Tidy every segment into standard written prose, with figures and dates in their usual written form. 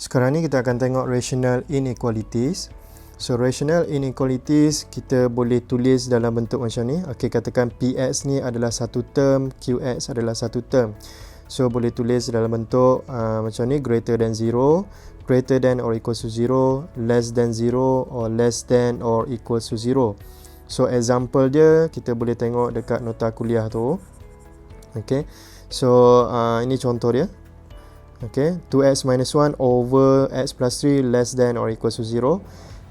Sekarang ni kita akan tengok rational inequalities. So rational inequalities kita boleh tulis dalam bentuk macam ni. Okey, katakan Px ni adalah satu term, Qx adalah satu term. So boleh tulis dalam bentuk macam ni, greater than 0, greater than or equals to 0, less than 0 or less than or equals to 0. So example dia kita boleh tengok dekat nota kuliah tu. Okey. So ini contoh dia. Okay, 2x minus 1 over x plus 3 less than or equals to 0.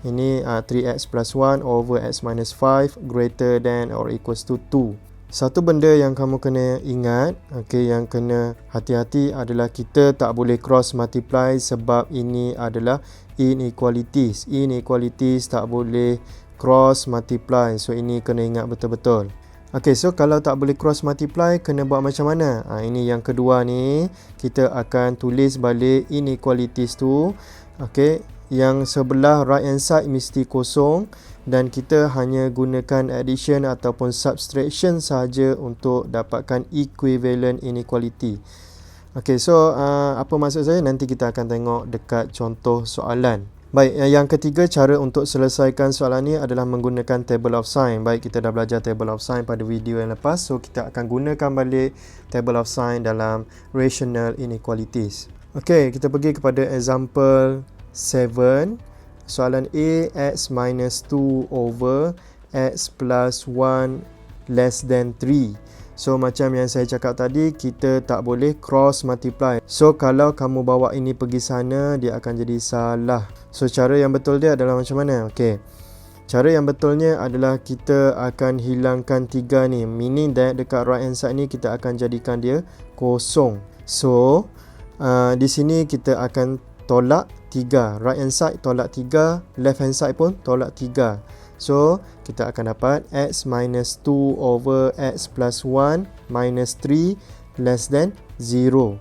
Ini 3x plus 1 over x minus 5 greater than or equals to 2. Satu benda yang kamu kena ingat, okay, yang kena hati-hati adalah kita tak boleh cross multiply sebab ini adalah inequalities. Inequalities tak boleh cross multiply. So ini kena ingat betul-betul. Okay, so kalau tak boleh cross multiply, kena buat macam mana? Ini yang kedua ni, kita akan tulis balik inequalities tu. Okay, yang sebelah right hand side mesti kosong dan kita hanya gunakan addition ataupun subtraction saja untuk dapatkan equivalent inequality. Okay, so apa maksud saya? Nanti kita akan tengok dekat contoh soalan. Baik, yang ketiga cara untuk selesaikan soalan ni adalah menggunakan table of sign. Baik, kita dah belajar table of sign pada video yang lepas. So, kita akan gunakan balik table of sign dalam rational inequalities. Okey, kita pergi kepada example 7. Soalan A, x minus 2 over x plus 1 less than 3. So, macam yang saya cakap tadi, kita tak boleh cross multiply. So, kalau kamu bawa ini pergi sana, dia akan jadi salah. So, cara yang betul dia adalah macam mana? Okey. Cara yang betulnya adalah kita akan hilangkan 3 ni. Meaning that dekat right hand side ni, kita akan jadikan dia kosong. So, di sini kita akan tolak 3. Right hand side tolak 3. Left hand side pun tolak 3. So, kita akan dapat x minus 2 over x plus 1 minus 3 less than 0.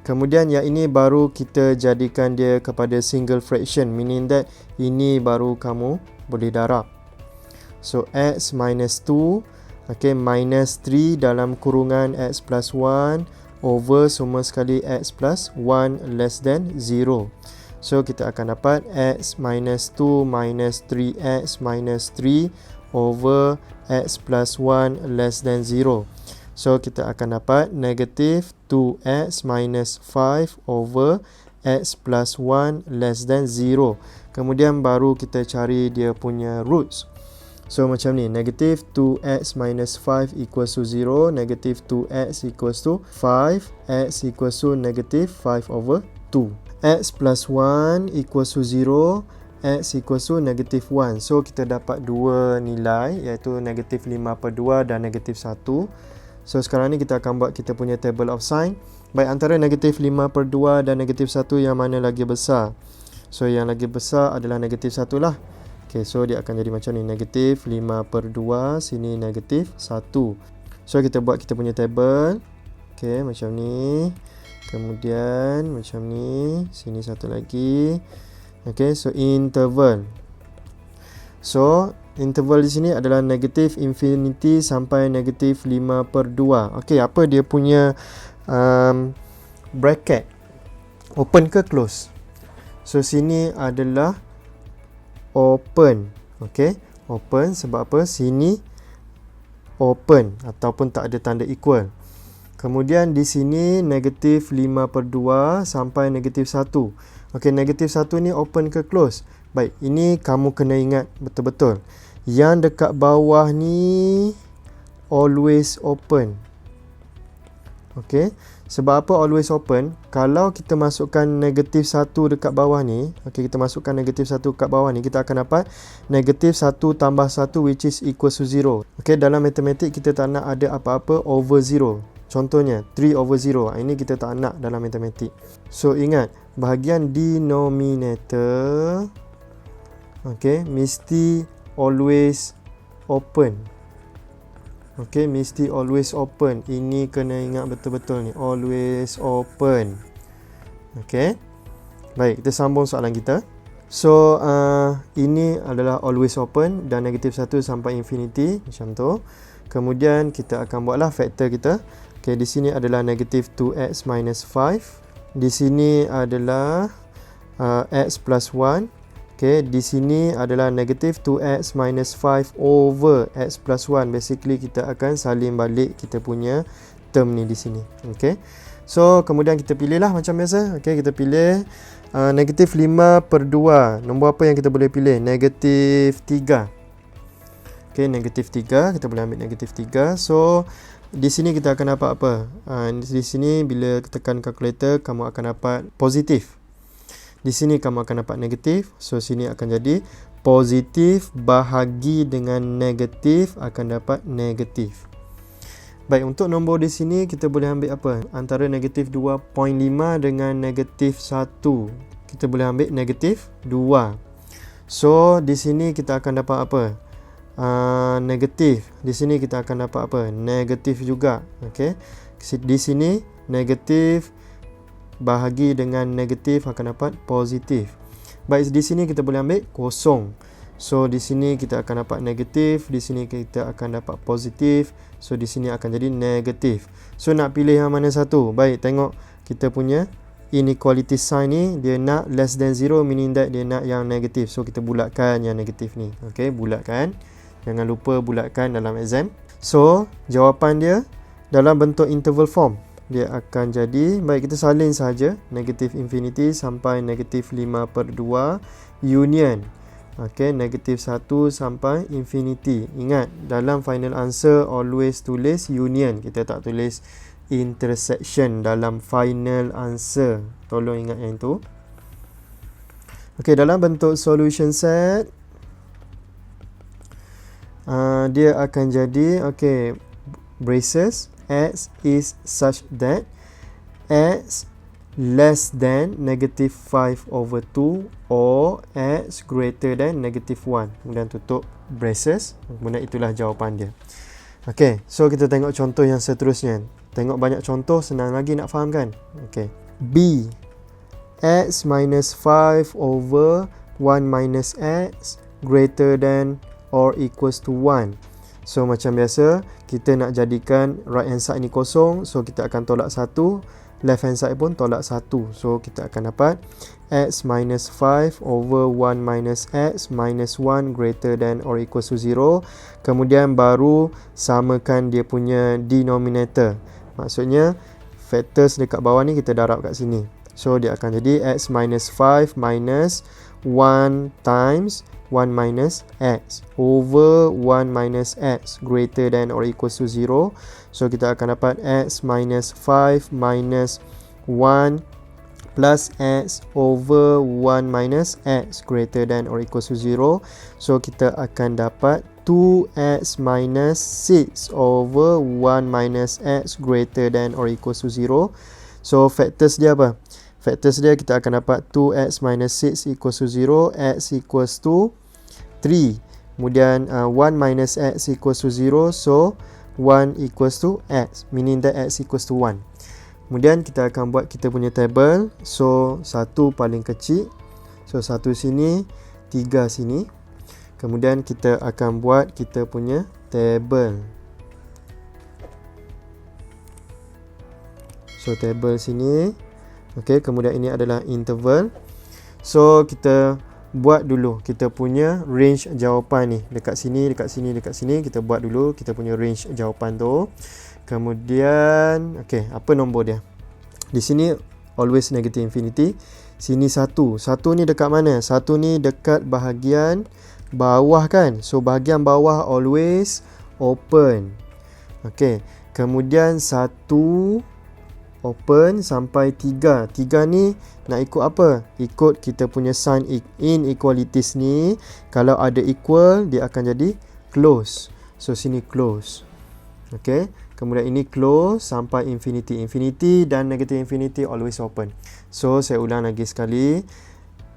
Kemudian yang ini baru kita jadikan dia kepada single fraction. Meaning that ini baru kamu boleh darab. So, x minus 2, okay, minus 3 dalam kurungan x plus 1 over semua sekali x plus 1 less than 0. So, kita akan dapat x minus 2 minus 3x minus 3 over x plus 1 less than 0. So, kita akan dapat negative 2x minus 5 over x plus 1 less than 0. Kemudian baru kita cari dia punya roots. So, macam ni. Negative 2x minus 5 equals to 0. Negative 2x equals to 5. X equals to negative 5 over 2. X plus 1 equals to 0. X equals to negative 1. So, kita dapat dua nilai iaitu negative 5/2 dan negative 1. So, sekarang ni kita akan buat kita punya table of sign. Baik, antara negative 5/2 dan negative 1 yang mana lagi besar? So, yang lagi besar adalah negative 1 lah. Okay, so dia akan jadi macam ni. Negative 5/2, sini negative 1. So, kita buat kita punya table. Okay, macam ni. Kemudian, macam ni. Sini satu lagi. Okay, so interval. So, interval di sini adalah negative infinity sampai negative 5/2. Okey, apa dia punya bracket? Open ke close? So, sini adalah open. Okey, open sebab apa? Sini open ataupun tak ada tanda equal. Kemudian di sini negative 5/2 sampai negative 1. Okey, negative 1 ni open ke close? Baik, ini kamu kena ingat betul-betul. Yang dekat bawah ni always open. Okey, sebab apa always open? Kalau kita masukkan negative 1 dekat bawah ni, okey, kita masukkan negative 1 dekat bawah ni, kita akan dapat negative 1 tambah 1 which is equals to 0. Okey, dalam matematik kita tak nak ada apa-apa over 0. Contohnya 3 over 0. Ini kita tak nak dalam matematik. So, ingat, bahagian denominator, okey, mesti always open. Okey, mesti always open. Ini kena ingat betul-betul ni. Always open. Okey. Baik, kita sambung soalan kita. So, ini adalah always open dan negative 1 sampai infinity. Macam tu. Kemudian, kita akan buatlah faktor kita. Okey, di sini adalah negative 2x minus 5. Di sini adalah x plus 1. Okay, di sini adalah negative 2x minus 5 over x plus 1. Basically, kita akan salin balik kita punya term ni di sini. Okay. So, kemudian kita pilih lah macam biasa. Okay, kita pilih negative 5 per 2. Nombor apa yang kita boleh pilih? Negative 3. Okay, negative 3. Kita boleh ambil negative 3. So, di sini kita akan dapat apa? Di sini bila tekan calculator, kamu akan dapat positif. Di sini kamu akan dapat negatif. So, sini akan jadi positif bahagi dengan negatif akan dapat negatif. Baik, untuk nombor di sini kita boleh ambil apa? Antara negatif 2.5 dengan negatif 1. Kita boleh ambil negatif 2. So, di sini kita akan dapat apa? Negatif. Di sini kita akan dapat apa? Negatif juga. Okey. Di sini negatif bahagi dengan negatif akan dapat positif. Baik, di sini kita boleh ambil kosong. So, di sini kita akan dapat negatif, di sini kita akan dapat positif. So, di sini akan jadi negatif. So, nak pilih yang mana satu? Baik, tengok kita punya inequality sign ni, dia nak less than 0, meaning that dia nak yang negatif. So, kita bulatkan yang negatif ni. Okey, bulatkan. Jangan lupa bulatkan dalam exam. So, jawapan dia dalam bentuk interval form. Dia akan jadi, baik kita salin saja, negatif infinity sampai negatif 5 per 2 union. Okay, negatif 1 sampai infinity. Ingat, dalam final answer always tulis union. Kita tak tulis intersection dalam final answer. Tolong ingat yang itu. Okay, dalam bentuk solution set, dia akan jadi, okay, braces x is such that x less than negative 5 over 2 or x greater than negative 1. Kemudian tutup braces. Kemudian itulah jawapan dia. Okay, so kita tengok contoh yang seterusnya. Tengok banyak contoh, senang lagi nak faham kan? Okay. B, x minus 5 over 1 minus x greater than or equals to 1. So, macam biasa, kita nak jadikan right hand side ni kosong. So, kita akan tolak 1. Left hand side pun tolak 1. So, kita akan dapat x minus 5 over 1 minus x minus 1 greater than or equals to 0. Kemudian baru samakan dia punya denominator. Maksudnya, factors dekat bawah ni kita darab kat sini. So, dia akan jadi x minus 5 minus 1 times 1 minus x over 1 minus x greater than or equals to 0. So, kita akan dapat x minus 5 minus 1 plus x over 1 minus x greater than or equals to 0. So, kita akan dapat 2x minus 6 over 1 minus x greater than or equals to 0. So, factors dia apa? Factors dia kita akan dapat 2x minus 6 equals to 0, x equals to 3. Kemudian 1 minus x equals to 0, so 1 equals to x, meaning that x equals to 1. Kemudian kita akan buat kita punya table. So 1 paling kecil, so 1 sini, 3 sini. Kemudian kita akan buat kita punya table. So table sini. Okey, kemudian ini adalah interval. So kita buat dulu kita punya range jawapan ni. Dekat sini, dekat sini, dekat sini. Kita buat dulu kita punya range jawapan tu. Kemudian, okey, apa nombor dia? Di sini always negative infinity. Sini 1. 1 ni dekat mana? 1 ni dekat bahagian bawah kan? So bahagian bawah always open. Okey. Kemudian 1 open sampai 3. 3 ni nak ikut apa? Ikut kita punya sign inequalities ni. Kalau ada equal, dia akan jadi close. So sini close. Okay. Kemudian ini close sampai infinity. Infinity dan negative infinity always open. So saya ulang lagi sekali.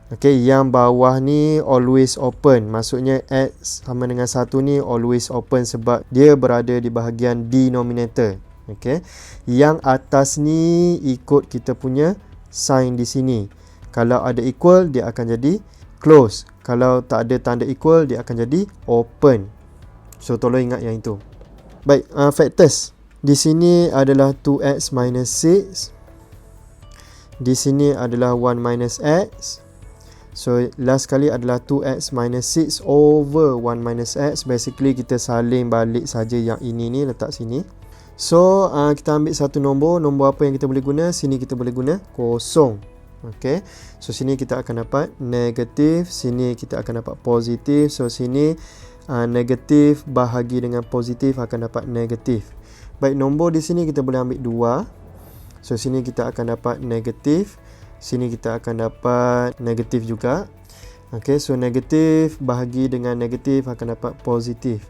Okay, yang bawah ni always open. Maksudnya x sama dengan 1 ni always open sebab dia berada di bahagian denominator. Okay. Yang atas ni ikut kita punya sign di sini. Kalau ada equal, dia akan jadi close. Kalau tak ada tanda equal, dia akan jadi open. So tolong ingat yang itu. Baik, factors. Di sini adalah 2x minus 6. Di sini adalah 1 minus x. So last kali adalah 2x minus 6 over 1 minus x. Basically kita salin balik saja yang ini ni, letak sini. So kita ambil satu nombor. Nombor apa yang kita boleh guna? Sini kita boleh guna kosong. Okay. So sini kita akan dapat negatif, sini kita akan dapat positif. So sini negatif bahagi dengan positif akan dapat negatif. Baik, nombor di sini kita boleh ambil 2. So sini kita akan dapat negatif, sini kita akan dapat negatif juga. Okay, so negatif bahagi dengan negatif akan dapat positif.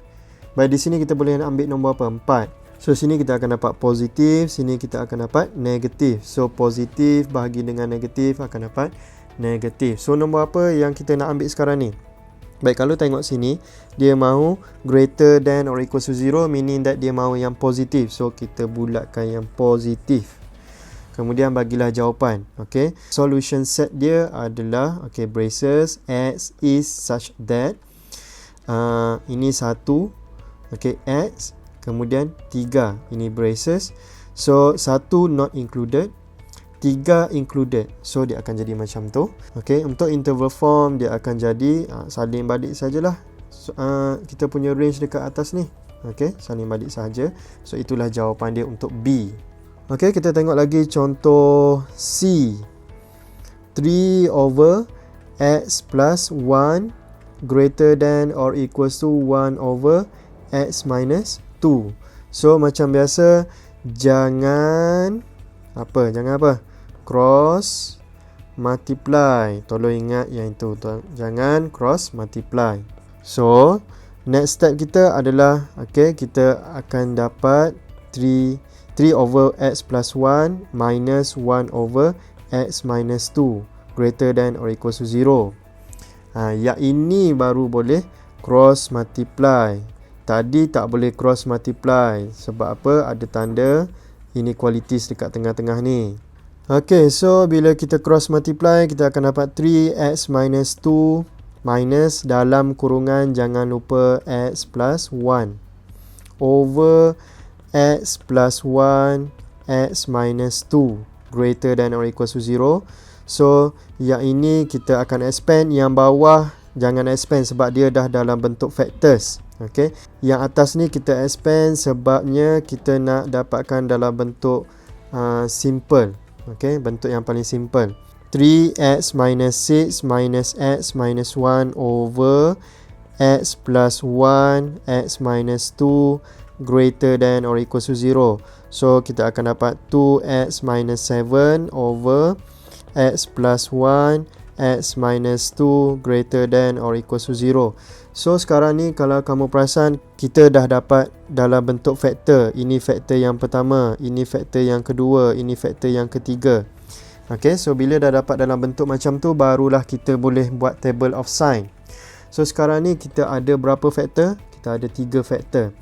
Baik, di sini kita boleh ambil nombor apa? 4. So sini kita akan dapat positif, sini kita akan dapat negatif. So positif bahagi dengan negatif akan dapat negatif. So nombor apa yang kita nak ambil sekarang ni? Baik, kalau tengok sini, dia mahu greater than or equal to 0, meaning that dia mahu yang positif. So kita bulatkan yang positif. Kemudian bagilah jawapan. Okay, solution set dia adalah, okay, braces x is such that ini 1, okay, x, kemudian 3, ini braces. So 1 not included, 3 included. So dia akan jadi macam tu. Okay, untuk interval form dia akan jadi salin balik sajalah. So, kita punya range dekat atas ni. Okay, salin balik saja. So itulah jawapan dia untuk B. Okay, kita tengok lagi contoh C. 3 over x plus 1 greater than or equals to 1 over x minus 2. So macam biasa, jangan apa? Cross multiply. Tolong ingat yang itu. Jangan cross multiply. So next step kita adalah, okay, kita akan dapat 3 over x plus 1 minus 1 over x minus 2 greater than or equal to 0. Yang ini baru boleh cross multiply. Tadi tak boleh cross multiply. Sebab apa? Ada tanda inequalities dekat tengah-tengah ni. Okay, so bila kita cross multiply, kita akan dapat 3x minus 2 minus dalam kurungan jangan lupa x plus 1 over x plus 1 x minus 2 greater than or equal to 0. So yang ini kita akan expand, yang bawah jangan expand sebab dia dah dalam bentuk factors. Okay, yang atas ni kita expand sebabnya kita nak dapatkan dalam bentuk simple. Okay, bentuk yang paling simple. 3x minus 6 minus x minus 1 over x plus 1 x minus 2 greater than or equal to 0. So kita akan dapat 2x minus 7 over x plus 1 x minus 2 greater than or equal to 0. So sekarang ni kalau kamu perasan, kita dah dapat dalam bentuk faktor. Ini faktor yang pertama, ini faktor yang kedua, ini faktor yang ketiga. Okay, so bila dah dapat dalam bentuk macam tu, barulah kita boleh buat table of sign. So sekarang ni kita ada berapa faktor? Kita ada 3 faktor.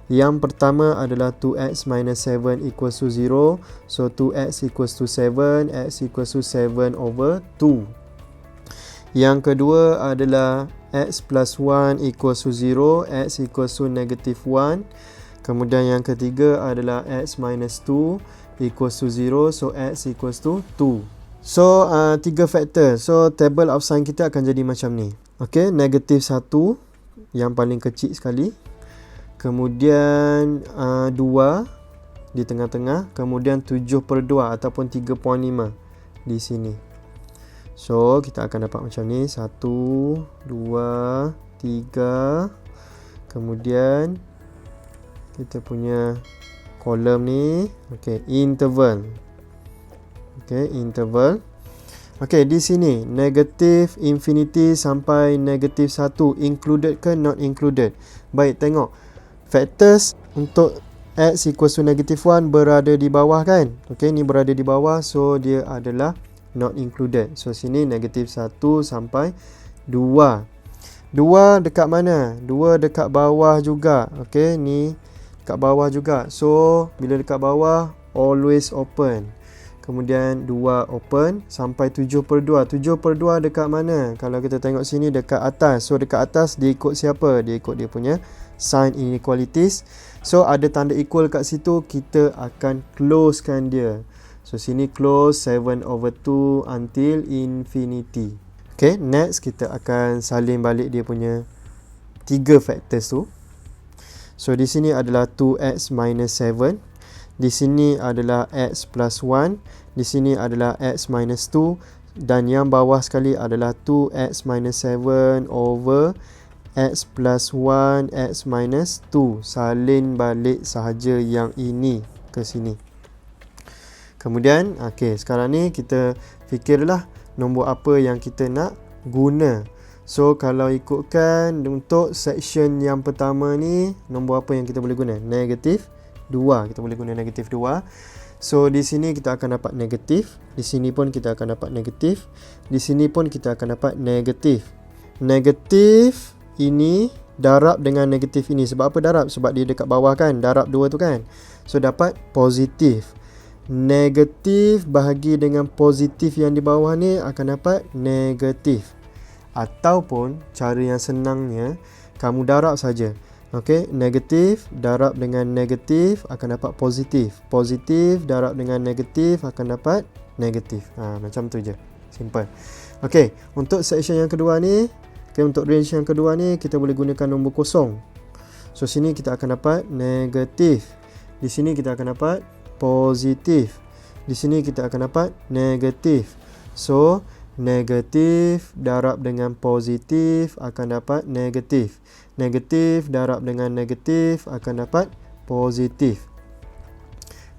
Yang pertama adalah 2x minus 7 equals to 0. So 2x equals to 7, x equals to 7 over 2. Yang kedua adalah x plus 1 equals to 0, x equals to negative 1. Kemudian yang ketiga adalah x minus 2 equals to 0, so x equals to 2. So 3 faktor. So table of sign kita akan jadi macam ni. Okay, negative 1 yang paling kecil sekali. Kemudian 2 di tengah-tengah. Kemudian 7/2 ataupun 3.5 di sini. So kita akan dapat macam ni. 1, 2, 3. Kemudian kita punya kolom ni. Okay, interval. Okay, interval. Okay, di sini negatif infinity sampai negatif 1 included ke not included? Baik, tengok. Factors untuk x equals to negative 1 berada di bawah kan? Okay, ni berada di bawah, so dia adalah not included. So sini negatif 1 sampai 2. 2 dekat mana? 2 dekat bawah juga. Okay, ni dekat bawah juga. So bila dekat bawah, always open. Kemudian 2 open sampai 7/2. 7/2 dekat mana? Kalau kita tengok sini dekat atas. So dekat atas dia ikut siapa? Dia ikut dia punya sign inequalities. So ada tanda equal kat situ, kita akan closekan dia. So So sini close 7/2 until infinity. Okay, next kita akan salin balik dia punya 3 factors tu. So di sini adalah 2x minus 7. Di sini adalah x plus 1. Di sini adalah x minus 2. Dan yang bawah sekali adalah 2x minus 7 over x plus 1 x minus 2. Salin balik sahaja yang ini ke sini. Kemudian, okay, sekarang ni kita fikirlah nombor apa yang kita nak guna. So, kalau ikutkan untuk section yang pertama ni, nombor apa yang kita boleh guna? Negatif 2. Kita boleh guna negatif 2. So, di sini kita akan dapat negatif. Di sini pun kita akan dapat negatif. Di sini pun kita akan dapat negatif. Negatif ini darab dengan negatif ini. Sebab apa darab? Sebab dia dekat bawah kan. Darab 2 tu kan. So, dapat positif. Negatif bahagi dengan positif yang di bawah ni akan dapat negatif. Ataupun cara yang senangnya kamu darab saja. Okey, negatif darab dengan negatif akan dapat positif. Positif darab dengan negatif akan dapat negatif. Macam tu je. Simple. Okey, untuk section yang kedua ni, untuk range yang kedua ni kita boleh gunakan nombor kosong. So sini kita akan dapat negatif. Di sini kita akan dapat positif. Di sini kita akan dapat negatif. So negatif darab dengan positif akan dapat negatif. Negatif darab dengan negatif akan dapat positif.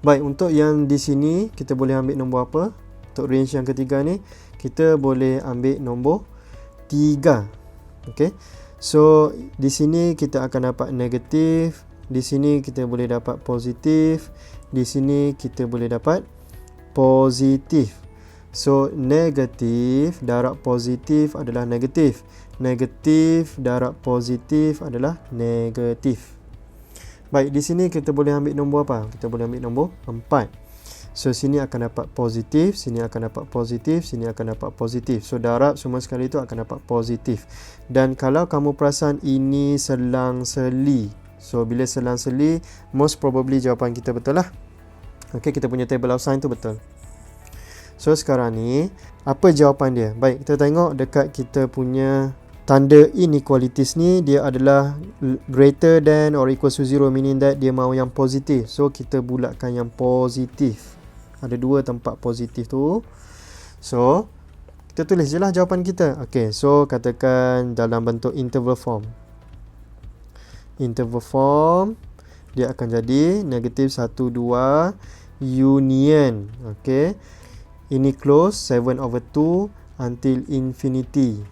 Baik, untuk yang di sini kita boleh ambil nombor apa? Untuk range yang ketiga ni kita boleh ambil nombor 3. Okey. So di sini kita akan dapat negatif, di sini kita boleh dapat positif, di sini kita boleh dapat positif. So, negatif darab positif adalah negatif. Negatif darab positif adalah negatif. Baik, di sini kita boleh ambil nombor apa? Kita boleh ambil nombor 4. So, sini akan dapat positif, sini akan dapat positif, sini akan dapat positif. So, darab semua sekali itu akan dapat positif. Dan kalau kamu perasan ini selang-seli. So, bila selang-seli, most probably jawapan kita betul lah. Okey, kita punya table of sign tu betul. So sekarang ni apa jawapan dia? Baik, kita tengok dekat kita punya tanda inequalities ni, dia adalah greater than or equal to 0, meaning that dia mahu yang positif. So kita bulatkan yang positif. Ada 2 tempat positif tu. So kita tulis je lah jawapan kita. Okay, so katakan dalam bentuk interval form. Interval form dia akan jadi negatif 1, 2 union. Okay, ini close 7/2 until infinity.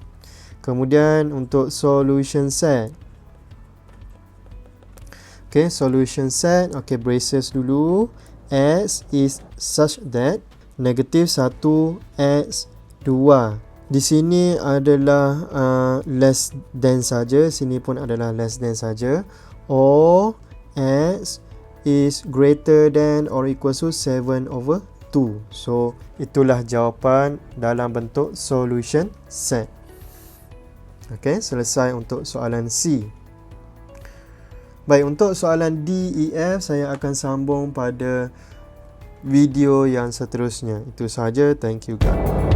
Kemudian untuk solution set. Okay, solution set. Okay, braces dulu. X is such that negatif 1 X 2. Di sini adalah less than saja. Sini pun adalah less than saja. Or X is greater than or equal to 7/2. So itulah jawapan dalam bentuk solution set. Okey, selesai untuk soalan C. Baik, untuk soalan D, E, F saya akan sambung pada video yang seterusnya. Itu sahaja. Thank you guys.